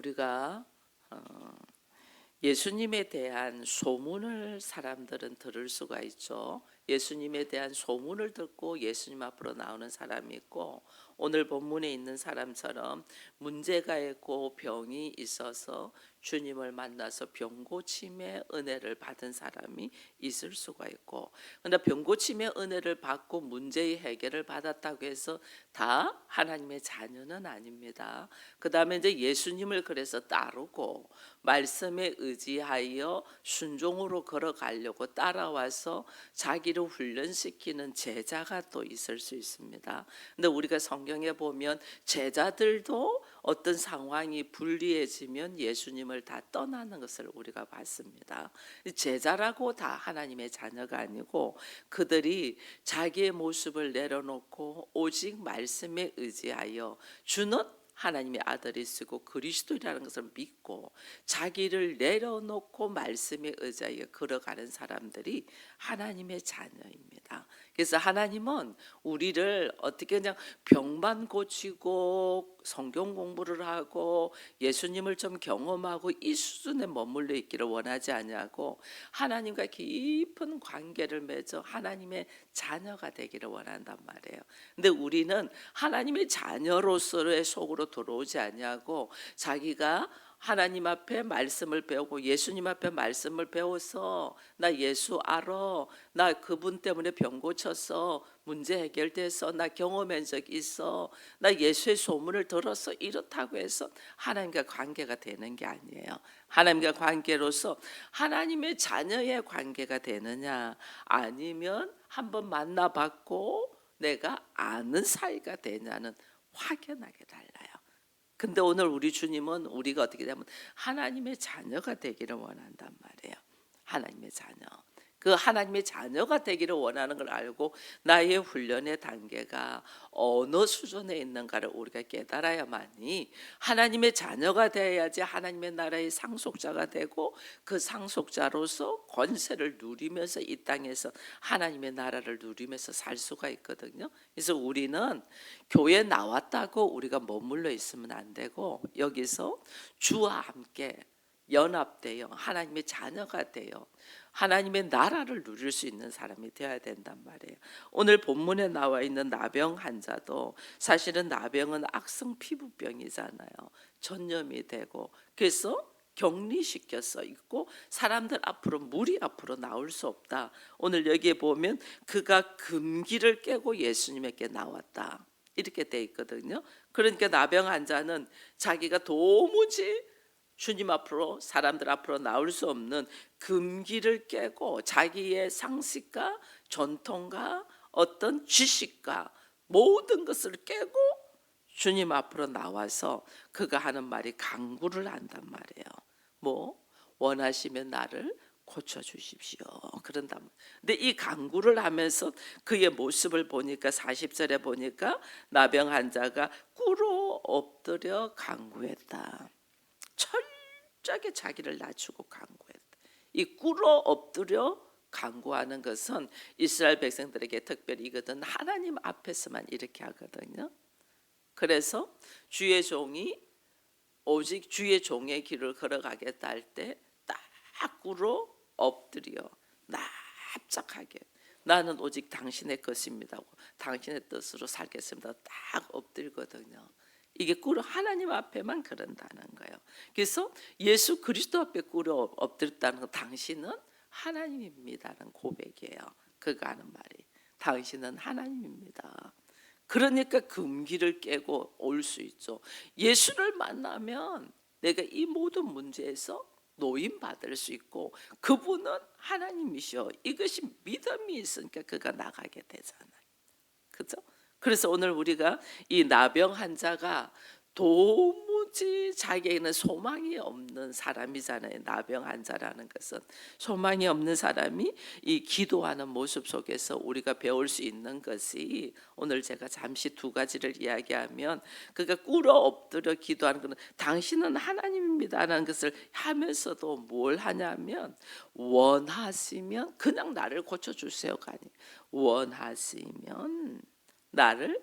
우리가 예수님에 대한 소문을 사람들은 들을 수가 있죠. 예수님에 대한 소문을 듣고 예수님 앞으로 나오는 사람이 있고, 오늘 본문에 있는 사람처럼 문제가 있고 병이 있어서 주님을 만나서 병 고침의 은혜를 받은 사람이 있을 수가 있고, 그런데 병 고침의 은혜를 받고 문제의 해결을 받았다고 해서 다 하나님의 자녀는 아닙니다. 그 다음에 이제 예수님을 그래서 따르고 말씀에 의지하여 순종으로 걸어가려고 따라와서 자기를 훈련시키는 제자가 또 있을 수 있습니다. 근데 우리가 성경에 보면 제자들도 어떤 상황이 불리해지면 예수님을 다 떠나는 것을 우리가 봤습니다. 제자라고 다 하나님의 자녀가 아니고 그들이 자기의 모습을 내려놓고 오직 말씀에 의지하여 주는 하나님의 아들이 쓰고 그리스도라는 것을 믿고 자기를 내려놓고 말씀에 의지하여 걸어가는 사람들이 하나님의 자녀입니다. 그래서 하나님은 우리를 어떻게 그냥 병만 고치고 성경 공부를 하고 예수님을 좀 경험하고 이 수준에 머물러 있기를 원하지 않냐고, 하나님과 깊은 관계를 맺어 하나님의 자녀가 되기를 원한단 말이에요. 근데 우리는 하나님의 자녀로서의 속으로 들어오지 않냐고, 자기가 하나님 앞에 말씀을 배우고 예수님 앞에 말씀을 배워서 나 예수 알아, 나 그분 때문에 병 고쳤어, 문제 해결돼서 나 경험한 적 있어, 나 예수의 소문을 들어서 이렇다고 해서 하나님과 관계가 되는 게 아니에요. 하나님과 관계로서 하나님의 자녀의 관계가 되느냐, 아니면 한번 만나봤고 내가 아는 사이가 되냐는 확연하게 달라요. 근데 오늘 우리 주님은 우리가 어떻게 되면 하나님의 자녀가 되기를 원한단 말이에요. 하나님의 자녀. 그 하나님의 자녀가 되기를 원하는 걸 알고 나의 훈련의 단계가 어느 수준에 있는가를 우리가 깨달아야만이 하나님의 자녀가 되어야지 하나님의 나라의 상속자가 되고 그 상속자로서 권세를 누리면서 이 땅에서 하나님의 나라를 누리면서 살 수가 있거든요. 그래서 우리는 교회 나왔다고 우리가 머물러 있으면 안 되고 여기서 주와 함께 연합되어 하나님의 자녀가 되어 하나님의 나라를 누릴 수 있는 사람이 되어야 된단 말이에요. 오늘 본문에 나와 있는 나병 환자도 사실은 나병은 악성 피부병이잖아요. 전염이 되고 그래서 격리시켜서 있고 사람들 앞으로 무리 앞으로 나올 수 없다. 오늘 여기에 보면 그가 금기를 깨고 예수님에게 나왔다. 이렇게 돼 있거든요. 그러니까 나병 환자는 자기가 도무지 주님 앞으로 사람들 앞으로 나올 수 없는 금기를 깨고 자기의 상식과 전통과 어떤 지식과 모든 것을 깨고 주님 앞으로 나와서 그가 하는 말이 간구를 한단 말이에요. 뭐 원하시면 나를 고쳐주십시오. 그런다. 근데 이 간구를 하면서 그의 모습을 보니까 40절에 보니까 나병 환자가 꿇어 엎드려 간구했다. 철저하게 자기를 낮추고 간구했다. 이 꿇어 엎드려 간구하는 것은 이스라엘 백성들에게 특별히 이거든 하나님 앞에서만 이렇게 하거든요. 그래서 주의 종이 오직 주의 종의 길을 걸어가겠다 할 때 딱 꿇어 엎드려 납작하게 나는 오직 당신의 것입니다. 당신의 뜻으로 살겠습니다. 딱 엎드리거든요. 이게 꿇어 하나님 앞에만 그런다는 거예요. 그래서 예수 그리스도 앞에 꿇어 엎드렸다는 건 당신은 하나님입니다라는 고백이에요. 그가 하는 말이 당신은 하나님입니다. 그러니까 금기를 깨고 올 수 있죠. 예수를 만나면 내가 이 모든 문제에서 노임 받을 수 있고 그분은 하나님이셔. 이것이 믿음이 있으니까 그가 나가게 되잖아요. 그죠? 그래서 오늘 우리가 이 나병 환자가 도무지 자기에게는 소망이 없는 사람이잖아요. 나병 환자라는 것은 소망이 없는 사람이 이 기도하는 모습 속에서 우리가 배울 수 있는 것이 오늘 제가 잠시 두 가지를 이야기하면 그가 꿇어 엎드려 기도하는 것은 당신은 하나님입니다라는 것을 하면서도 뭘 하냐면 원하시면 그냥 나를 고쳐주세요가 아니에요. 원하시면 나를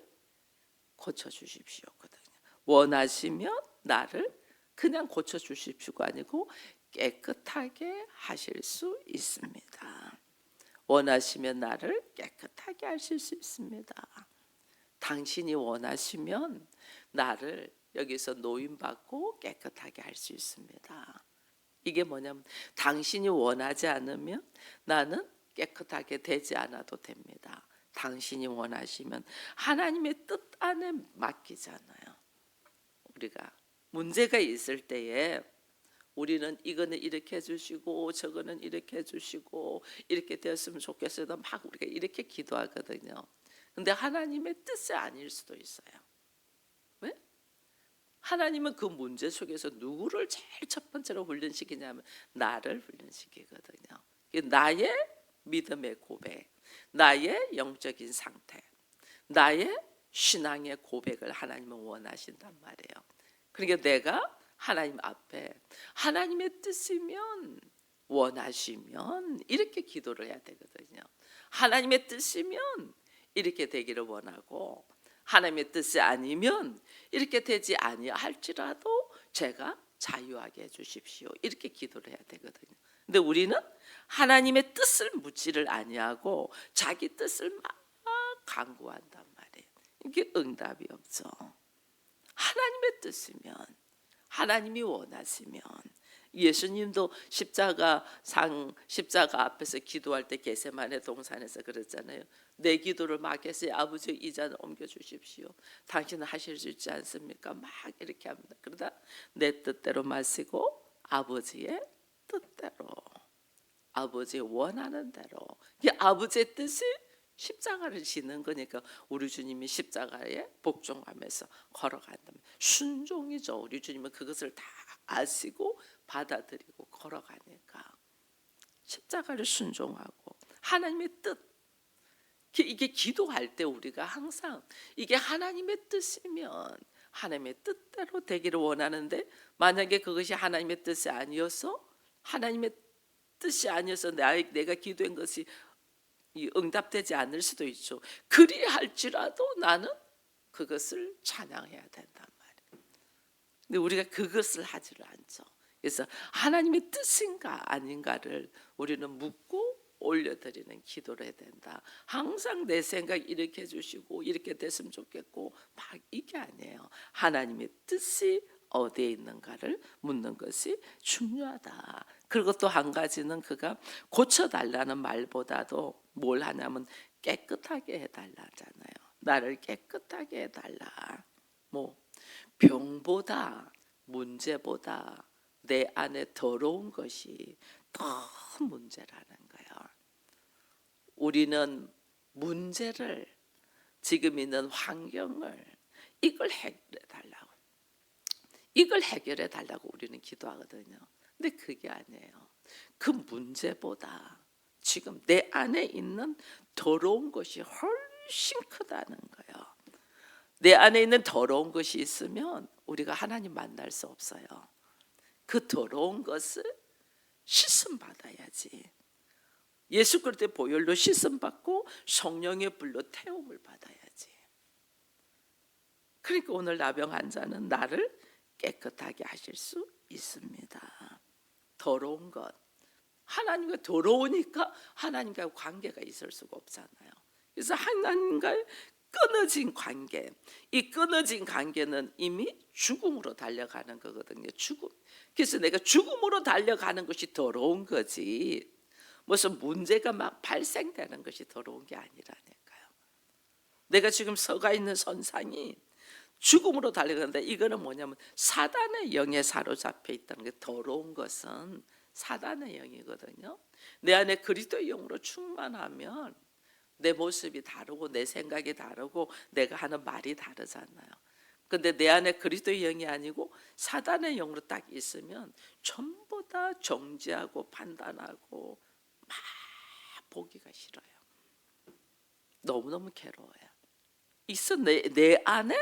고쳐주십시오거든요. 원하시면 나를 그냥 고쳐 주십시오가 아니고 깨끗하게 하실 수 있습니다. 원하시면 나를 깨끗하게 하실 수 있습니다. 당신이 원하시면 나를 여기서 노임받고 깨끗하게 할 수 있습니다. 이게 뭐냐면 당신이 원하지 않으면 나는 깨끗하게 되지 않아도 됩니다. 당신이 원하시면 하나님의 뜻 안에 맡기잖아요. 우리가 문제가 있을 때에 우리는 이거는 이렇게 해주시고 저거는 이렇게 해주시고 이렇게 되었으면 좋겠어요. 막 우리가 이렇게 기도하거든요. 근데 하나님의 뜻이 아닐 수도 있어요. 왜? 하나님은 그 문제 속에서 누구를 제일 첫 번째로 훈련시키냐면 나를 훈련시키거든요. 나의 믿음의 고백, 나의 영적인 상태, 나의 신앙의 고백을 하나님은 원하신단 말이에요. 그러니까 내가 하나님 앞에 하나님의 뜻이면 원하시면 이렇게 기도를 해야 되거든요. 하나님의 뜻이면 이렇게 되기를 원하고 하나님의 뜻이 아니면 이렇게 되지 아니할지라도 제가 자유하게 해주십시오. 이렇게 기도를 해야 되거든요. 근데 우리는 하나님의 뜻을 묻지를 아니하고 자기 뜻을 막 강구한단 말이에요. 이게 응답이 없죠. 하나님의 뜻이면 하나님이 원하시면 예수님도 십자가 앞에서 기도할 때 겟세마네 동산에서 그랬잖아요. 내 기도를 막겠어요. 아버지 이 잔을 옮겨 주십시오. 당신은 하실 수 있지 않습니까? 막 이렇게 합니다. 그러다 내 뜻대로 마시고 아버지의 뜻대로, 아버지의 원하는 대로, 이 아버지의 뜻이 십자가를 지는 거니까 우리 주님이 십자가에 복종하면서 걸어간다면 순종이죠. 우리 주님은 그것을 다 아시고 받아들이고 걸어가니까 십자가를 순종하고 하나님의 뜻, 이게 기도할 때 우리가 항상 이게 하나님의 뜻이면 하나님의 뜻대로 되기를 원하는데 만약에 그것이 하나님의 뜻이 아니어서 하나님의 뜻이 아니어서 내가 기도한 것이 응답되지 않을 수도 있죠. 그리할지라도 나는 그것을 찬양해야 된단 말이에요. 근데 우리가 그것을 하지를 않죠. 그래서 하나님의 뜻인가 아닌가를 우리는 묻고 올려드리는 기도를 해야 된다. 항상 내 생각 이렇게 해주시고 이렇게 됐으면 좋겠고 막 이게 아니에요. 하나님의 뜻이 어디에 있는가를 묻는 것이 중요하다. 그리고 또 한 가지는 그가 고쳐달라는 말보다도 뭘 하냐면 깨끗하게 해달라잖아요. 나를 깨끗하게 해달라. 뭐 병보다 문제보다 내 안에 더러운 것이 더 문제라는 거예요. 우리는 문제를 지금 있는 환경을 이걸 해결해 달라고. 이걸 해결해 달라고 우리는 기도하거든요. 근데 그게 아니에요. 그 문제보다 지금 내 안에 있는 더러운 것이 훨씬 크다는 거예요. 내 안에 있는 더러운 것이 있으면 우리가 하나님 만날 수 없어요. 그 더러운 것을 씻음 받아야지. 예수 그리스도의 보혈로 씻음 받고 성령의 불로 태움을 받아야지. 그러니까 오늘 나병 환자는 나를 깨끗하게 하실 수 있습니다. 더러운 것, 하나님과 더러우니까 하나님과 관계가 있을 수가 없잖아요. 그래서 하나님과의 끊어진 관계, 이 끊어진 관계는 이미 죽음으로 달려가는 거거든요. 죽음. 그래서 내가 죽음으로 달려가는 것이 더러운 거지 무슨 문제가 막 발생되는 것이 더러운 게 아니라니까요. 내가 지금 서가 있는 선상이 죽음으로 달려가는데 이거는 뭐냐면 사단의 영에 사로잡혀 있다는 게, 더러운 것은 사단의 영이거든요. 내 안에 그리스도의 영으로 충만하면 내 모습이 다르고 내 생각이 다르고 내가 하는 말이 다르잖아요. 근데 내 안에 그리스도의 영이 아니고 사단의 영으로 딱 있으면 전부 다 정죄하고 판단하고 막 보기가 싫어요. 너무너무 괴로워요. 있어 내 안에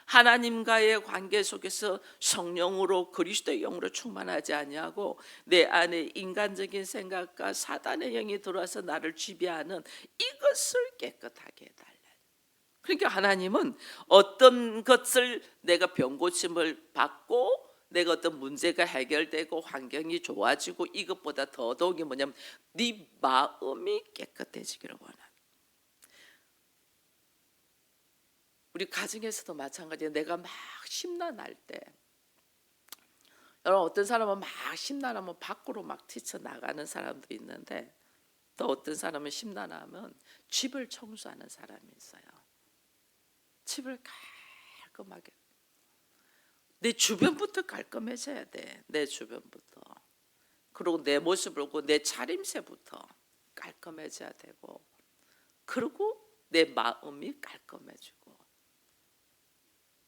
하나님과의 관계 속에서 성령으로 그리스도의 영으로 충만하지 아니하고 내 안에 인간적인 생각과 사단의 영이 들어와서 나를 지배하는 이것을 깨끗하게 해달라. 그러니까 하나님은 어떤 것을 내가 병고침을 받고 내가 어떤 문제가 해결되고 환경이 좋아지고 이것보다 더더욱이 뭐냐면 네 마음이 깨끗해지기를 원하는. 우리 가정에서도 마찬가지예요. 내가 막 심란할 때, 여러분 어떤 사람은 막 심란하면 밖으로 막 뛰쳐나가는 사람도 있는데, 또 어떤 사람은 심란하면 집을 청소하는 사람이 있어요. 집을 깔끔하게. 내 주변부터 깔끔해져야 돼. 내 주변부터. 그리고 내 모습을 보고 내 차림새부터 깔끔해져야 되고, 그리고 내 마음이 깔끔해지고.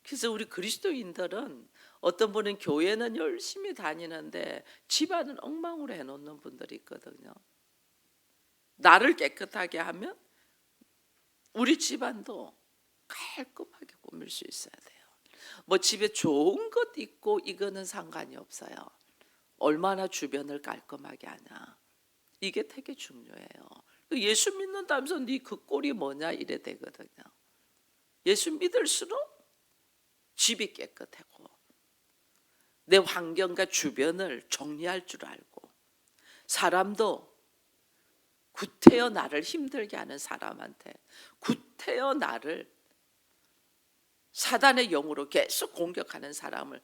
그래서 우리 그리스도인들은 어떤 분은 교회는 열심히 다니는데 집안은 엉망으로 해놓는 분들이 있거든요. 나를 깨끗하게 하면 우리 집안도 깔끔하게 꾸밀 수 있어야 돼요. 뭐 집에 좋은 것 있고 이거는 상관이 없어요. 얼마나 주변을 깔끔하게 하냐, 이게 되게 중요해요. 예수 믿는다면서 네 그 꼴이 뭐냐 이래 되거든요. 예수 믿을수록 집이 깨끗하고 내 환경과 주변을 정리할 줄 알고, 사람도 구태여 나를 힘들게 하는 사람한테, 구태여 나를 사단의 영으로 계속 공격하는 사람을,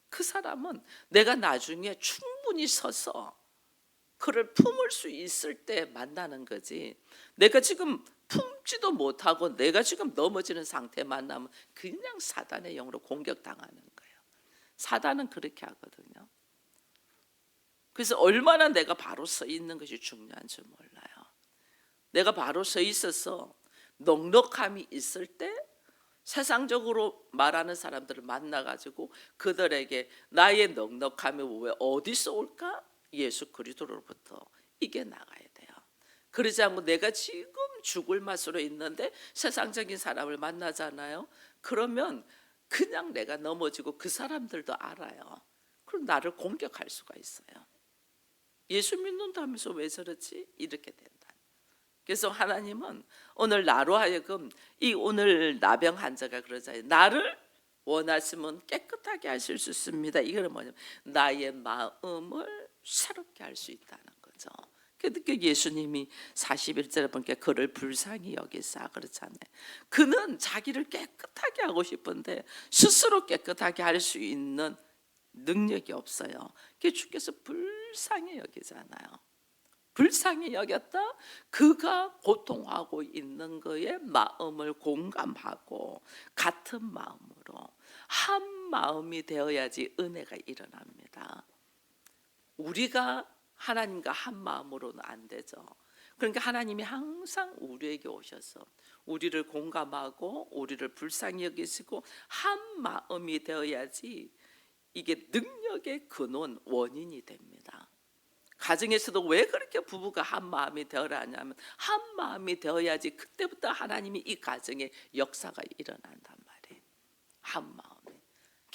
그 사람은 내가 나중에 충분히 서서 그를 품을 수 있을 때 만나는 거지, 내가 지금 품지도 못하고 내가 지금 넘어지는 상태 만나면 그냥 사단의 영으로 공격당하는 거예요. 사단은 그렇게 하거든요. 그래서 얼마나 내가 바로 서 있는 것이 중요한지 몰라요. 내가 바로 서 있어서 넉넉함이 있을 때 세상적으로 말하는 사람들을 만나가지고 그들에게 나의 넉넉함이 왜 어디서 올까? 예수 그리스도로부터 이게 나가야 돼요. 그러지 않고 내가 지금 죽을 맛으로 있는데 세상적인 사람을 만나잖아요. 그러면 그냥 내가 넘어지고 그 사람들도 알아요. 그럼 나를 공격할 수가 있어요. 예수 믿는다면서 왜 저러지? 이렇게 된다. 그래서 하나님은 오늘 나로 하여금, 이 오늘 나병 환자가 그러잖아요. 나를 원하시면 깨끗하게 하실 수 있습니다. 이거는 뭐냐면 나의 마음을 새롭게 할 수 있다는 거죠. 그러니까 예수님이 41절에 보니까 그를 불쌍히 여기사 그렇잖아요. 그는 자기를 깨끗하게 하고 싶은데 스스로 깨끗하게 할 수 있는 능력이 없어요. 그래서 주께서 불쌍히 여기잖아요. 불쌍히 여겼다. 그가 고통하고 있는 그의 마음을 공감하고 같은 마음으로 한 마음이 되어야지 은혜가 일어납니다. 우리가 하나님과 한 마음으로는 안 되죠. 그러니까 하나님이 항상 우리에게 오셔서 우리를 공감하고 우리를 불쌍히 여기시고 한 마음이 되어야지 이게 능력의 근원, 원인이 됩니다. 가정에서도 왜 그렇게 부부가 한 마음이 되어야 하냐면 한 마음이 되어야지 그때부터 하나님이 이 가정에 역사가 일어난단 말이에요. 한 마음이.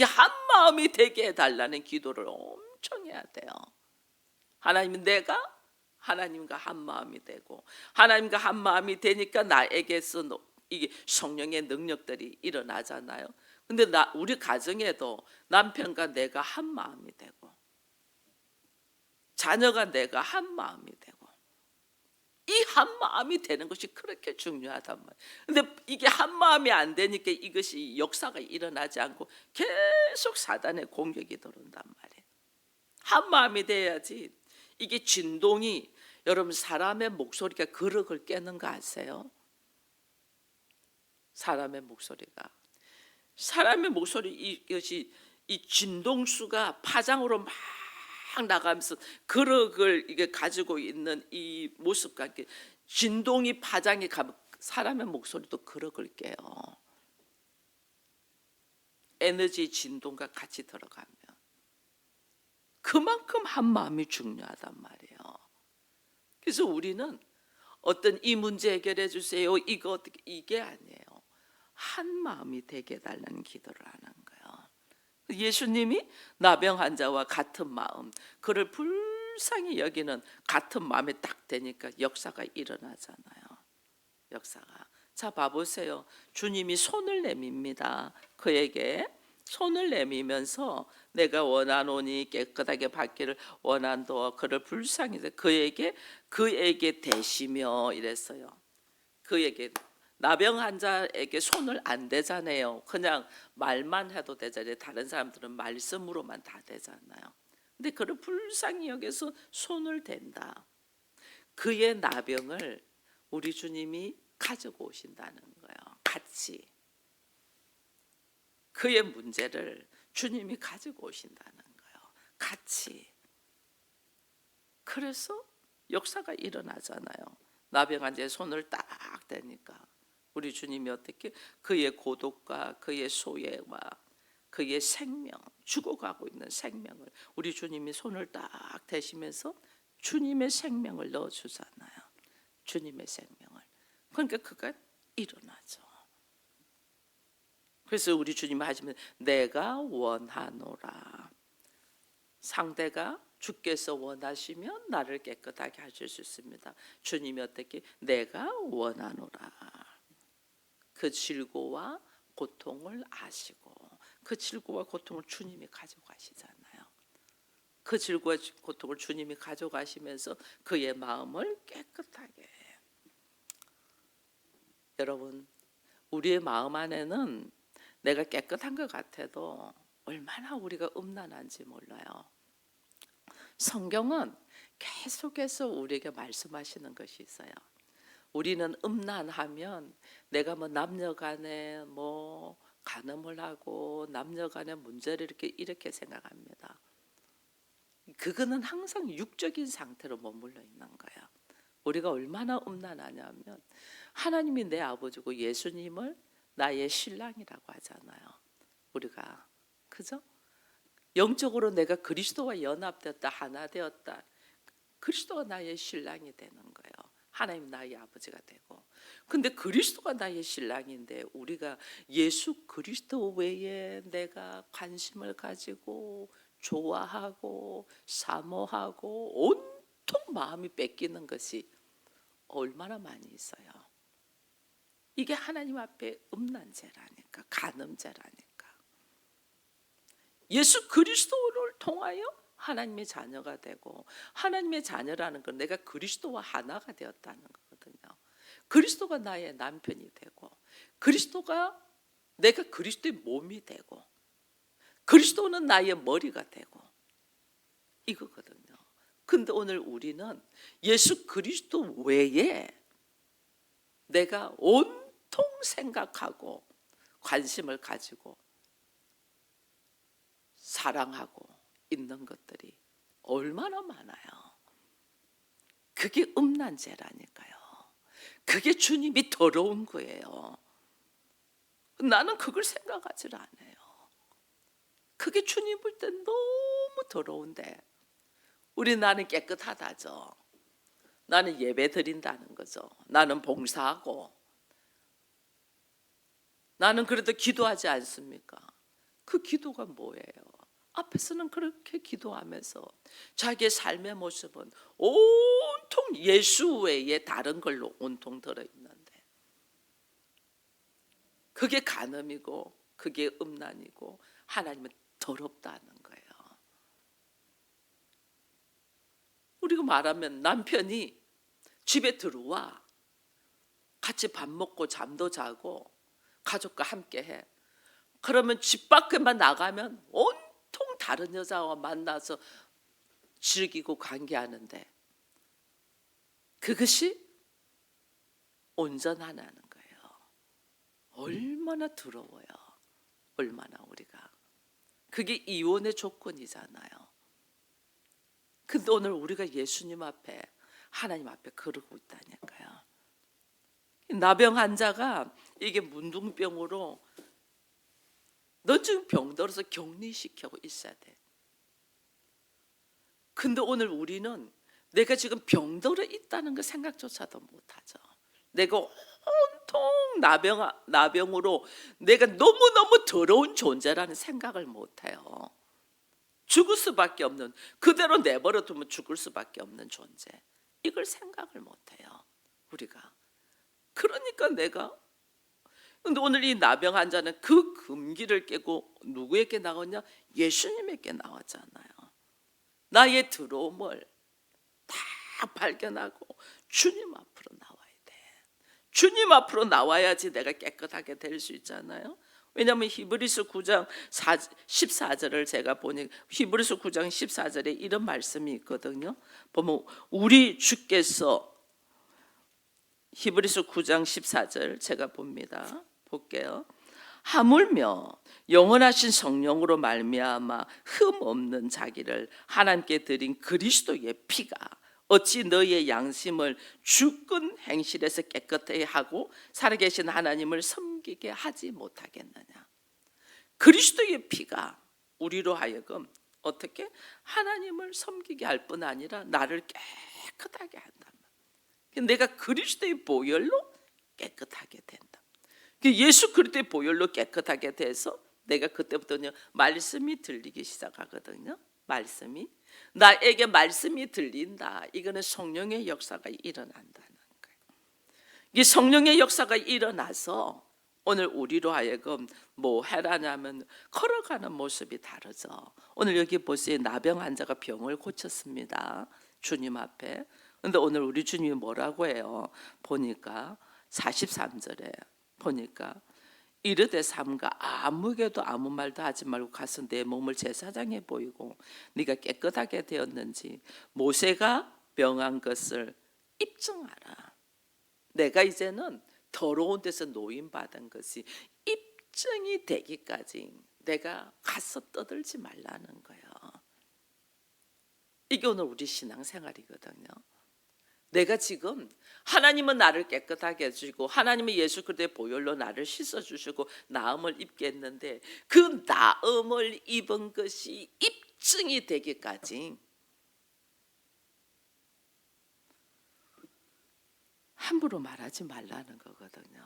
한 마음이 되게 해달라는 기도를 엄청 해야 돼요. 하나님은 내가 하나님과 한 마음이 되고, 하나님과 한 마음이 되니까 나에게서 이게 성령의 능력들이 일어나잖아요. 근데 우리 가정에도 남편과 내가 한 마음이 되고 자녀가 내가 한 마음이 되고, 이 한 마음이 되는 것이 그렇게 중요하단 말이에요. 근데 이게 한 마음이 안 되니까 이것이 역사가 일어나지 않고 계속 사단의 공격이 들어온단 말이에요. 한 마음이 돼야지. 이게 진동이, 여러분 사람의 목소리가 그릇을 깨는 거 아세요? 사람의 목소리, 이것이 이 진동수가 파장으로 막 나가면서 그릇을 이게 가지고 있는 이 모습과 함께 진동이 파장이 가면 사람의 목소리도 그릇을 깨요. 에너지 진동과 같이 들어가면 그만큼 한 마음이 중요하단 말이에요. 그래서 우리는 어떤 이 문제 해결해 주세요, 이거 어떻게, 이게 아니에요. 한 마음이 되게 해달라는 기도를 하는 거예요. 예수님이 나병 환자와 같은 마음, 그를 불쌍히 여기는 같은 마음에 딱 되니까 역사가 일어나잖아요. 역사가. 자, 봐보세요. 주님이 손을 내밉니다. 그에게 손을 내밀면서 내가 원하노니 깨끗하게 받기를 원한도와 그를 불쌍히 그에게 대시며 이랬어요. 그에게 나병 환자에게 손을 안 대잖아요. 그냥 말만 해도 되잖아요. 다른 사람들은 말씀으로만 다 되잖아요. 근데 그를 불쌍히 여겨서 손을 댄다. 그의 나병을 우리 주님이 가지고 오신다는 거예요. 같이. 그의 문제를 주님이 가지고 오신다는 거예요. 같이. 그래서 역사가 일어나잖아요. 나병 환자의 손을 딱 대니까 우리 주님이 어떻게 그의 고독과 그의 소외와 그의 생명, 죽어가고 있는 생명을 우리 주님이 손을 딱 대시면서 주님의 생명을 넣어주잖아요. 주님의 생명을. 그러니까 그가 일어나죠. 그래서 우리 주님이 하시면 내가 원하노라. 상대가 주께서 원하시면 나를 깨끗하게 하실 수 있습니다. 주님이 어떻게 내가 원하노라. 그 질고와 고통을 아시고 그 질고와 고통을 주님이 가지고 가시잖아요. 그 질고와 고통을 주님이 가져가시면서 그의 마음을 깨끗하게. 여러분, 우리의 마음 안에는 내가 깨끗한 것 같아도 얼마나 우리가 음란한지 몰라요. 성경은 계속해서 우리에게 말씀하시는 것이 있어요. 우리는 음란하면 내가 뭐 남녀간에 뭐 간음을 하고 남녀간의 문제를 이렇게 생각합니다. 그거는 항상 육적인 상태로 머물러 있는 거예요. 우리가 얼마나 음란하냐면 하나님이 내 아버지고 예수님을 나의 신랑이라고 하잖아요. 우리가 그죠? 영적으로 내가 그리스도와 연합되었다, 하나 되었다. 그리스도가 나의 신랑이 되는 거예요. 하나님 나의 아버지가 되고. 근데 그리스도가 나의 신랑인데 우리가 예수 그리스도 외에 내가 관심을 가지고 좋아하고 사모하고 온통 마음이 뺏기는 것이 얼마나 많이 있어요. 이게 하나님 앞에 음란죄라니까, 간음죄라니까. 예수 그리스도를 통하여 하나님의 자녀가 되고, 하나님의 자녀라는 건 내가 그리스도와 하나가 되었다는 거거든요. 그리스도가 나의 남편이 되고, 그리스도가 내가 그리스도의 몸이 되고, 그리스도는 나의 머리가 되고, 이거거든요. 근데 오늘 우리는 예수 그리스도 외에 내가 온통 생각하고 관심을 가지고 사랑하고 있는 것들이 얼마나 많아요. 그게 음란죄라니까요. 그게 주님이 더러운 거예요. 나는 그걸 생각하지 않아요. 그게 주님 볼 때 너무 더러운데 나는 깨끗하다죠. 나는 예배 드린다는 거죠. 나는 봉사하고 나는 그래도 기도하지 않습니까? 그 기도가 뭐예요? 앞에서는 그렇게 기도하면서 자기의 삶의 모습은 온통 예수 외에 다른 걸로 온통 들어있는데 그게 간음이고 그게 음란이고 하나님은 더럽다는 거예요. 우리가 말하면 남편이 집에 들어와 같이 밥 먹고 잠도 자고 가족과 함께 해. 그러면 집 밖에만 나가면 온통 다른 여자와 만나서 즐기고 관계하는데 그것이 온전하다는 거예요. 얼마나 더러워요. 얼마나 우리가. 그게 이혼의 조건이잖아요. 근데 오늘 우리가 예수님 앞에 하나님 앞에 그러고 있다니까요. 나병 환자가 이게 문둥병으로 너 지금 병들어서 격리시키고 있어야 돼. 근데 오늘 우리는 내가 지금 병들어 있다는 그 생각조차도 못하죠. 내가 온통 나병으로 내가 너무너무 더러운 존재라는 생각을 못해요. 죽을 수밖에 없는, 그대로 내버려 두면 죽을 수밖에 없는 존재. 이걸 생각을 못해요. 우리가. 그러니까 내가 근데 오늘 이 나병 환자는 그 금기를 깨고 누구에게 나왔냐? 예수님에게 나왔잖아요. 나의 들어옴을 다 발견하고 주님 앞으로 나와야 돼. 주님 앞으로 나와야지 내가 깨끗하게 될 수 있잖아요. 왜냐하면 히브리서 9장 14절을 제가 보니 히브리서 9장 14절에 이런 말씀이 있거든요. 보면 우리 주께서 히브리서 9장 14절 제가 봅니다. 볼게요. 하물며 영원하신 성령으로 말미암아 흠 없는 자기를 하나님께 드린 그리스도의 피가 어찌 너희의 양심을 주권 행실에서 깨끗하게 하고 살아계신 하나님을 섬기게 하지 못하겠느냐. 그리스도의 피가 우리로 하여금 어떻게 하나님을 섬기게 할 뿐 아니라 나를 깨끗하게 한다. 내가 그리스도의 보혈로 깨끗하게 된다. 예수 그리스도의 보혈로 깨끗하게 돼서 내가 그때부터는 말씀이 들리기 시작하거든요. 말씀이 나에게 말씀이 들린다. 이거는 성령의 역사가 일어난다는 거예요. 이 성령의 역사가 일어나서 오늘 우리로 하여금 뭐 해라냐면 걸어가는 모습이 다르죠. 오늘 여기 보세요. 나병 환자가 병을 고쳤습니다. 주님 앞에. 근데 오늘 우리 주님이 뭐라고 해요? 보니까 43절에 보니까 이르되 삼가 아무에게도 아무 말도 하지 말고 가서 내 몸을 제사장에 보이고 네가 깨끗하게 되었는지 모세가 명한 것을 입증하라. 내가 이제는 더러운 데서 노임받은 것이 입증이 되기까지 내가 가서 떠들지 말라는 거예요. 이게 오늘 우리 신앙생활이거든요. 내가 지금 하나님은 나를 깨끗하게 해주시고 하나님은 예수 그리스도의 보혈로 나를 씻어주시고 나음을 입게 했는데 그 나음을 입은 것이 입증이 되기까지 함부로 말하지 말라는 거거든요.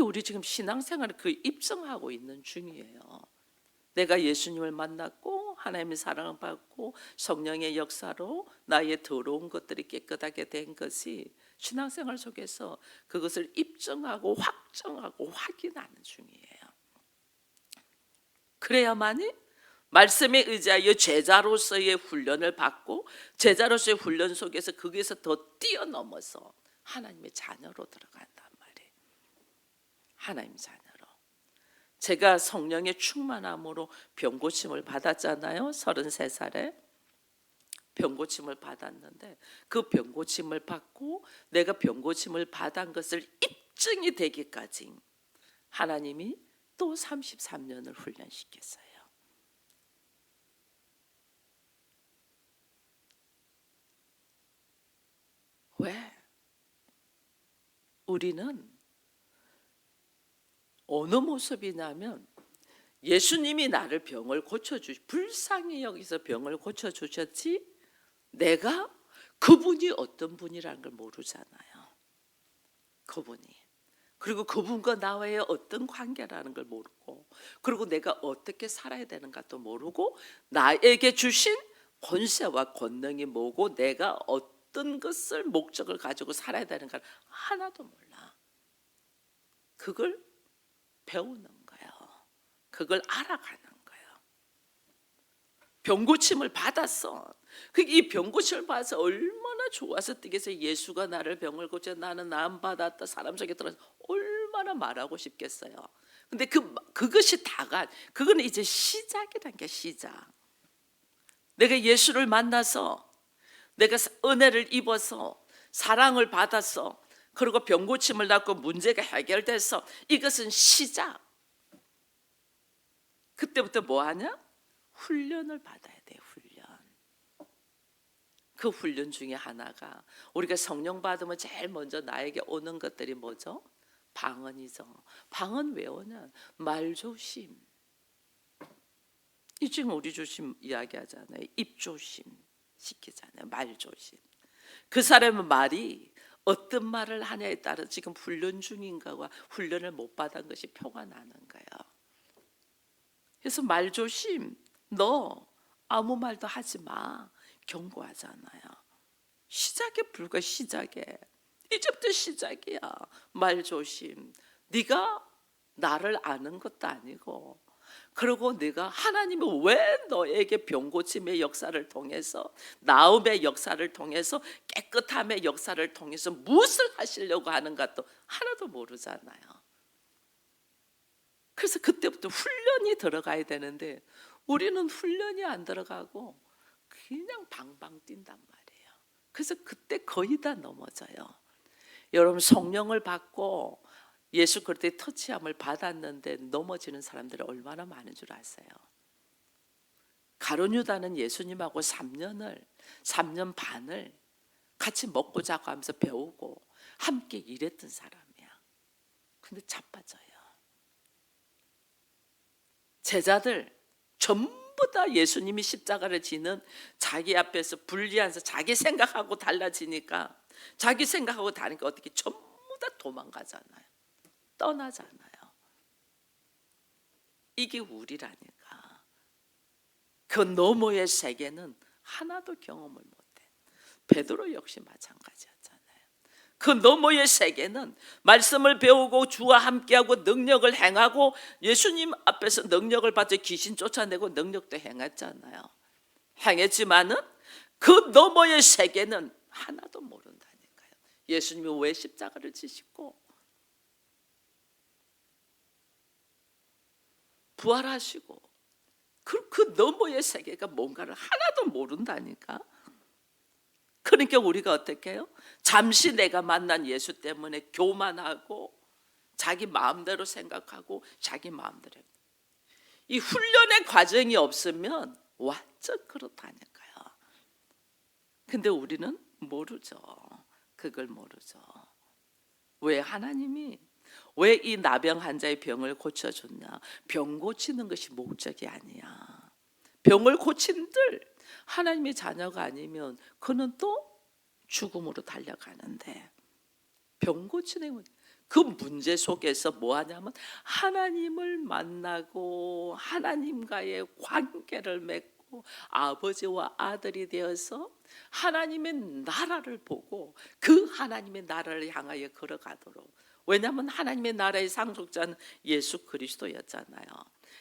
우리 지금 신앙생활을 그 입증하고 있는 중이에요. 내가 예수님을 만났고 하나님의 사랑을 받고 성령의 역사로 나의 더러운 것들이 깨끗하게 된 것이 신앙생활 속에서 그것을 입증하고 확정하고 확인하는 중이에요. 그래야만이 말씀에 의지하여 제자로서의 훈련을 받고 제자로서의 훈련 속에서 거기에서 더 뛰어넘어서 하나님의 자녀로 들어간단 말이에요. 하나님의 자녀로. 제가 성령의 충만함으로 병고침을 받았잖아요. 33살에 병고침을 받았는데 그 병고침을 받고 내가 병고침을 받은 것을 입증이 되기까지 하나님이 또 33년을 훈련시켰어요. 왜? 우리는 어느 모습이냐면 예수님이 나를 병을 불쌍히 여기서 병을 고쳐주셨지 내가 그분이 어떤 분이라는 걸 모르잖아요. 그분이. 그리고 그분과 나와의 어떤 관계라는 걸 모르고 그리고 내가 어떻게 살아야 되는가도 모르고 나에게 주신 권세와 권능이 뭐고 내가 어떤 것을 목적을 가지고 살아야 되는가 하나도 몰라. 그걸 배우는 거예요. 그걸 알아가는 거예요. 병고침을 받았어. 이 병고침을 받아서 얼마나 좋아서 뛰겠어. 예수가 나를 병을 고쳐 나는 나음 받았다. 사람 속에 들어서 얼마나 말하고 싶겠어요. 근데 그것이 다가 그거는 이제 시작이란 게 시작. 내가 예수를 만나서 내가 은혜를 입어서 사랑을 받았어. 그리고 병고침을 받고 문제가 해결돼서 이것은 시작. 그때부터 뭐 하냐? 훈련을 받아야 돼. 훈련. 그 훈련 중에 하나가 우리가 성령 받으면 제일 먼저 나에게 오는 것들이 뭐죠? 방언이죠. 방언 왜 오냐? 말조심. 이 지금 우리 조심 이야기하잖아요. 입조심 시키잖아요. 말조심. 그 사람의 말이 어떤 말을 하냐에 따라 지금 훈련 중인가와 훈련을 못 받은 것이 표가 나는 거예요. 그래서 말조심. 너 아무 말도 하지 마. 경고하잖아요. 시작에 불과 시작에. 이제부터 시작이야. 말조심. 네가 나를 아는 것도 아니고, 그리고 네가 하나님이 왜 너에게 병 고침의 역사를 통해서, 나음의 역사를 통해서, 깨끗함의 역사를 통해서 무엇을 하시려고 하는가 또 하나도 모르잖아요. 그래서 그때부터 훈련이 들어가야 되는데 우리는 훈련이 안 들어가고 그냥 방방 뛴단 말이에요. 그래서 그때 거의 다 넘어져요. 여러분, 성령을 받고 예수 그리스도의 터치함을 받았는데 넘어지는 사람들이 얼마나 많은 줄 아세요? 가룟 유다는 예수님하고 3년 반을 같이 먹고 자고 하면서 배우고 함께 일했던 사람이야. 근데 자빠져요. 제자들 전부 다 예수님이 십자가를 지는 자기 앞에서 분리해서 자기 생각하고 달라지니까, 자기 생각하고 다르니까 어떻게 전부 다 도망가잖아요. 떠나잖아요. 이게 우리라니까. 그 너머의 세계는 하나도 경험을 못해. 베드로 역시 마찬가지였잖아요. 그 너머의 세계는 말씀을 배우고 주와 함께하고 능력을 행하고 예수님 앞에서 능력을 받아 귀신 쫓아내고 능력도 행했잖아요. 행했지만은 그 너머의 세계는 하나도 모른다니까요. 예수님이 왜 십자가를 지시고 부활하시고 그 너머의 세계가 뭔가를 하나도 모른다니까. 그러니까 우리가 어떻게 해요? 잠시 내가 만난 예수 때문에 교만하고 자기 마음대로 생각하고 자기 마음대로, 이 훈련의 과정이 없으면 완전 그렇다니까요. 근데 우리는 모르죠. 그걸 모르죠. 왜 하나님이 왜 이 나병 환자의 병을 고쳐줬냐? 병 고치는 것이 목적이 아니야. 병을 고친들 하나님의 자녀가 아니면 그는 또 죽음으로 달려가는데, 병 고치는 그 문제 속에서 뭐 하냐면 하나님을 만나고 하나님과의 관계를 맺고 아버지와 아들이 되어서 하나님의 나라를 보고 그 하나님의 나라를 향하여 걸어가도록. 왜냐하면 하나님의 나라의 상속자는 예수 그리스도였잖아요.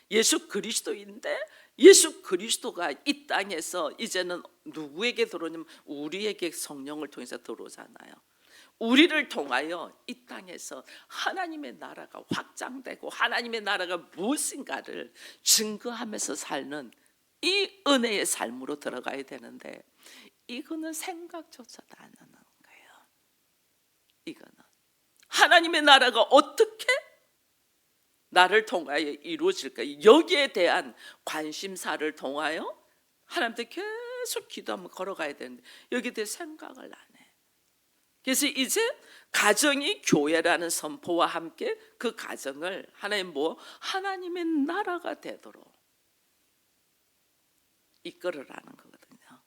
예수 그리스도인데 예수 그리스도가 이 땅에서 이제는 누구에게 들어오냐면 우리에게 성령을 통해서 들어오잖아요. 우리를 통하여 이 땅에서 하나님의 나라가 확장되고 하나님의 나라가 무엇인가를 증거하면서 사는 이 은혜의 삶으로 들어가야 되는데, 이거는 생각조차도 안 하는 거예요. 이거는 하나님의 나라가 어떻게 나를 통하여 이루어질까, 여기에 대한 관심사를 통하여 하나님께 계속 기도하면 걸어가야 되는데 여기에 대해 생각을 안 해. 그래서 이제 가정이 교회라는 선포와 함께 그 가정을 하나님 하나님의 나라가 되도록 이끌어라는 거거든요.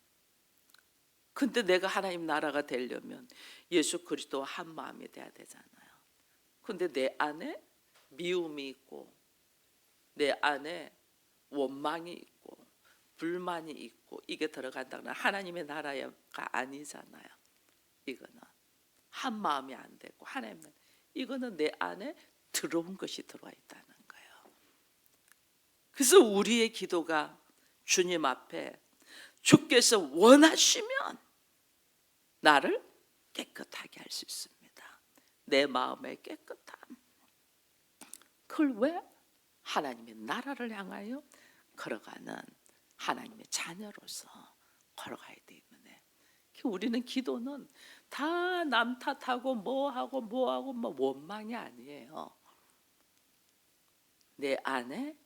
근데 내가 하나님 나라가 되려면 예수 그리스도와 한 마음이 돼야 되잖아요. 근데 내 안에 미움이 있고 내 안에 원망이 있고 불만이 있고 이게 들어간다면 하나님의 나라가 아니잖아요. 이거는 한 마음이 안 되고 하나님, 이거는 내 안에 들어온 것이 들어와 있다는 거예요. 그래서 우리의 기도가 주님 앞에 주께서 원하시면 나를 깨끗하게 할 수 있습니다. 내 마음의 깨끗함. 그걸 왜? 하나님의 나라를 향하여 걸어가는 하나님의 자녀로서 걸어가야 되는데, 우리는 기도는 다 남 탓하고 뭐하고 원망이 아니에요. 내 안에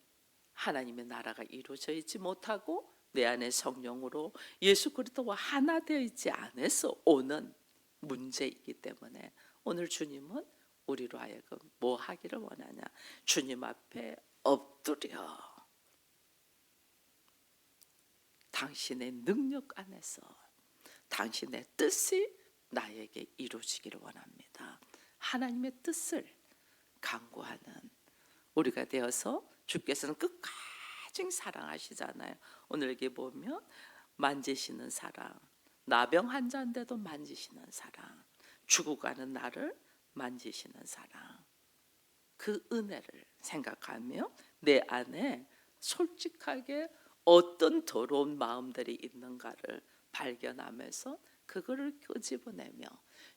하나님의 나라가 이루어져 있지 못하고 내 안에 성령으로 예수 그리스도와 하나 되어 있지 않아서 오는 문제이기 때문에 오늘 주님은 우리로 하여금 뭐 하기를 원하냐? 주님 앞에 엎드려 당신의 능력 안에서 당신의 뜻이 나에게 이루어지기를 원합니다. 하나님의 뜻을 간구하는 우리가 되어서, 주께서는 끝까지 사랑하시잖아요. 오늘 여기 보면 만지시는 사랑, 나병 환자인데도 만지시는 사랑, 죽어가는 나를 만지시는 사랑. 그 은혜를 생각하며 내 안에 솔직하게 어떤 더러운 마음들이 있는가를 발견하면서 그거를 끄집어내며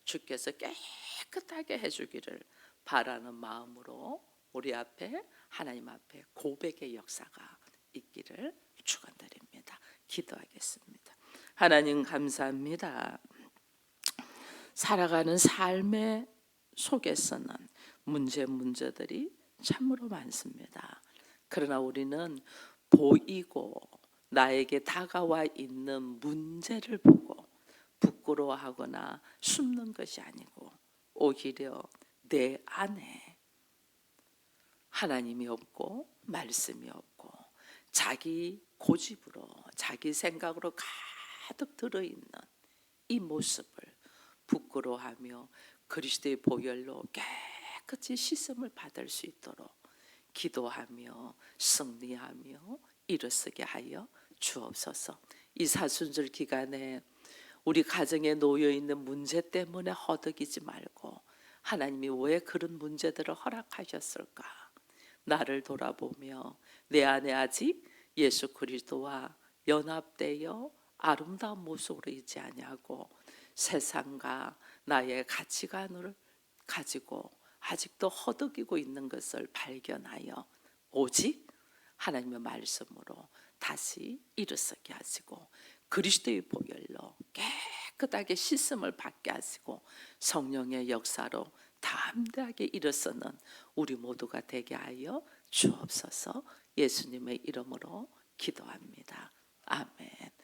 주께서 깨끗하게 해주기를 바라는 마음으로 우리 앞에 하나님 앞에 고백의 역사가 있기를 축원드립니다. 기도하겠습니다. 하나님 감사합니다. 살아가는 삶의 속에서는 문제들이 참으로 많습니다. 그러나 우리는 보이고 나에게 다가와 있는 문제를 보고 부끄러워하거나 숨는 것이 아니고 오히려 내 안에 하나님이 없고 말씀이 없고 자기 고집으로 자기 생각으로 가득 들어있는 이 모습을 부끄러워하며 그리스도의 보혈로 깨끗이 씻음을 받을 수 있도록 기도하며 승리하며 일어서게 하여 주옵소서. 이 사순절 기간에 우리 가정에 놓여 있는 문제 때문에 허덕이지 말고 하나님이 왜 그런 문제들을 허락하셨을까? 나를 돌아보며 내 안에 아직 예수 그리스도와 연합되어 아름다운 모습으로 있지 아니하고 세상과 나의 가치관을 가지고 아직도 허덕이고 있는 것을 발견하여 오직 하나님의 말씀으로 다시 일어서게 하시고 그리스도의 보혈로 깨끗하게 씻음을 받게 하시고 성령의 역사로 담대하게 일어서는 우리 모두가 되게 하여 주옵소서. 예수님의 이름으로 기도합니다. 아멘.